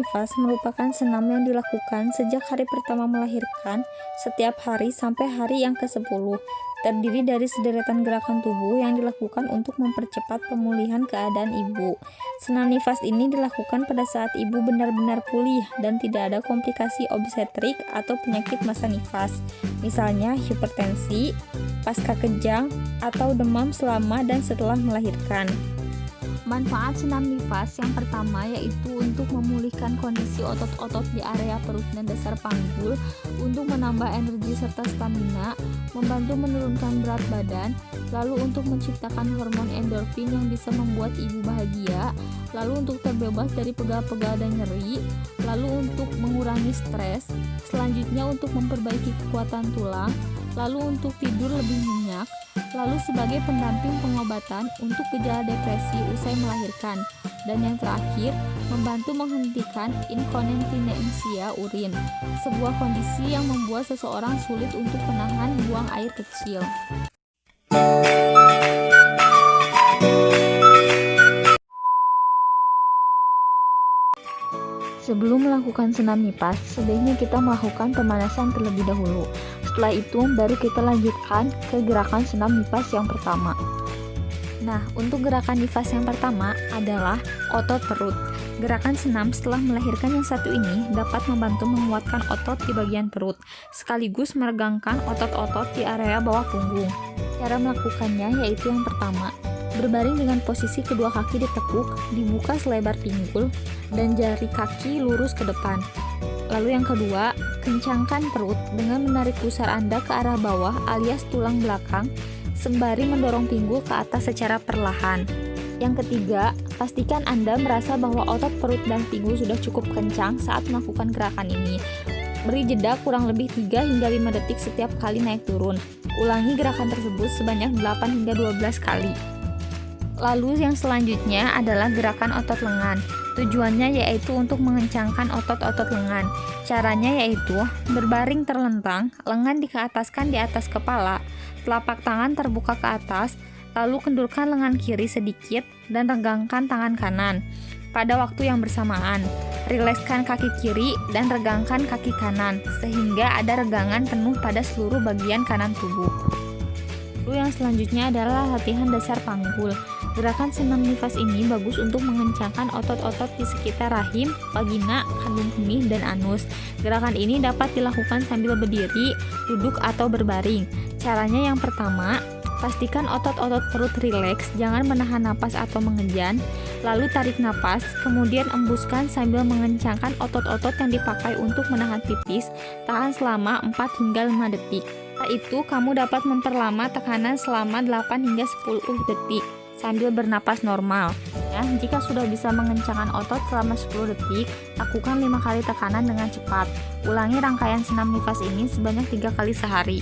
nifas merupakan senam yang dilakukan sejak hari pertama melahirkan setiap hari sampai hari yang ke-10. Terdiri dari sederetan gerakan tubuh yang dilakukan untuk mempercepat pemulihan keadaan ibu. Senam nifas ini dilakukan pada saat ibu benar-benar pulih dan tidak ada komplikasi obstetrik atau penyakit masa nifas, misalnya hipertensi, pasca kejang, atau demam selama dan setelah melahirkan. Manfaat senam nifas yang pertama yaitu untuk memulihkan kondisi otot-otot di area perut dan dasar panggul, untuk menambah energi serta stamina, membantu menurunkan berat badan, lalu untuk menciptakan hormon endorfin yang bisa membuat ibu bahagia, lalu untuk terbebas dari pegal-pegal dan nyeri, lalu untuk mengurangi stres, selanjutnya untuk memperbaiki kekuatan tulang, lalu untuk tidur lebih nyenyak, lalu sebagai pendamping pengobatan untuk gejala depresi usai melahirkan, dan yang terakhir, membantu menghentikan inkontinensia urin, sebuah kondisi yang membuat seseorang sulit untuk menahan buang air kecil. Sebelum melakukan senam nifas, sebaiknya kita melakukan pemanasan terlebih dahulu. Setelah itu, baru kita lanjutkan ke gerakan senam nifas yang pertama. Nah, untuk gerakan nifas yang pertama adalah otot perut. Gerakan senam setelah melahirkan yang satu ini dapat membantu menguatkan otot di bagian perut, sekaligus meregangkan otot-otot di area bawah punggung. Cara melakukannya yaitu yang pertama, berbaring dengan posisi kedua kaki ditekuk, dibuka selebar pinggul, dan jari kaki lurus ke depan. Lalu yang kedua, kencangkan perut dengan menarik pusar Anda ke arah bawah alias tulang belakang, sembari mendorong pinggul ke atas secara perlahan. Yang ketiga, pastikan Anda merasa bahwa otot perut dan pinggul sudah cukup kencang saat melakukan gerakan ini. Beri jeda kurang lebih 3 hingga 5 detik setiap kali naik turun. Ulangi gerakan tersebut sebanyak 8 hingga 12 kali. Lalu yang selanjutnya adalah gerakan otot lengan. Tujuannya yaitu untuk mengencangkan otot-otot lengan. Caranya yaitu berbaring terlentang, lengan dikeataskan di atas kepala, telapak tangan terbuka ke atas, lalu kendurkan lengan kiri sedikit dan regangkan tangan kanan. Pada waktu yang bersamaan, rilekskan kaki kiri dan regangkan kaki kanan sehingga ada regangan penuh pada seluruh bagian kanan tubuh. Lalu yang selanjutnya adalah latihan dasar panggul. Gerakan senam nifas ini bagus untuk mengencangkan otot-otot di sekitar rahim, vagina, kandung kemih, dan anus. Gerakan ini dapat dilakukan sambil berdiri, duduk, atau berbaring. Caranya yang pertama, pastikan otot-otot perut rileks, jangan menahan napas atau mengejan. Lalu tarik napas, kemudian embuskan sambil mengencangkan otot-otot yang dipakai untuk menahan pipis. Tahan selama 4 hingga 5 detik. Setelah itu, kamu dapat memperlama tekanan selama 8 hingga 10 detik sambil bernapas normal. Ya, jika sudah bisa mengencangkan otot selama 10 detik, lakukan 5 kali tekanan dengan cepat. Ulangi rangkaian senam nifas ini sebanyak 3 kali sehari.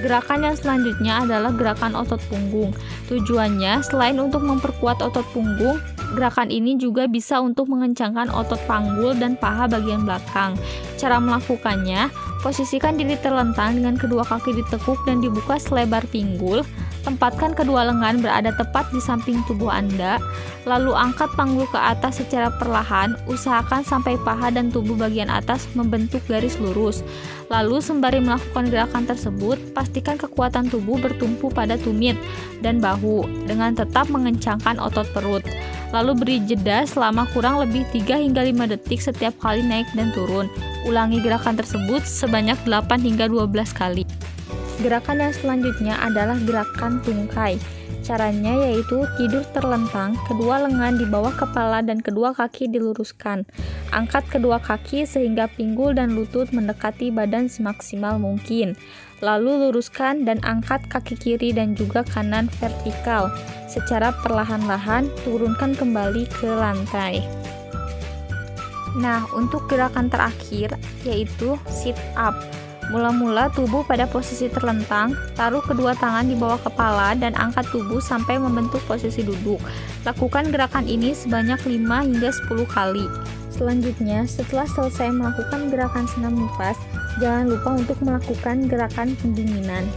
Gerakan yang selanjutnya adalah gerakan otot punggung. Tujuannya, selain untuk memperkuat otot punggung, gerakan ini juga bisa untuk mengencangkan otot panggul dan paha bagian belakang. Cara melakukannya, posisikan diri terlentang dengan kedua kaki ditekuk dan dibuka selebar pinggul. Tempatkan kedua lengan berada tepat di samping tubuh Anda, lalu angkat panggul ke atas secara perlahan, usahakan sampai paha dan tubuh bagian atas membentuk garis lurus. Lalu sembari melakukan gerakan tersebut, pastikan kekuatan tubuh bertumpu pada tumit dan bahu dengan tetap mengencangkan otot perut. Lalu beri jeda selama kurang lebih 3 hingga 5 detik setiap kali naik dan turun. Ulangi gerakan tersebut sebanyak 8 hingga 12 kali. Gerakan yang selanjutnya adalah gerakan tungkai. Caranya yaitu tidur terlentang, kedua lengan di bawah kepala dan kedua kaki diluruskan. Angkat kedua kaki sehingga pinggul dan lutut mendekati badan semaksimal mungkin. Lalu luruskan dan angkat kaki kiri dan juga kanan vertikal. Secara perlahan-lahan turunkan kembali ke lantai. Nah, untuk gerakan terakhir yaitu sit up. Mula-mula tubuh pada posisi terlentang, taruh kedua tangan di bawah kepala dan angkat tubuh sampai membentuk posisi duduk. Lakukan gerakan ini sebanyak 5 hingga 10 kali. Selanjutnya, setelah selesai melakukan gerakan senam nifas, jangan lupa untuk melakukan gerakan pendinginan.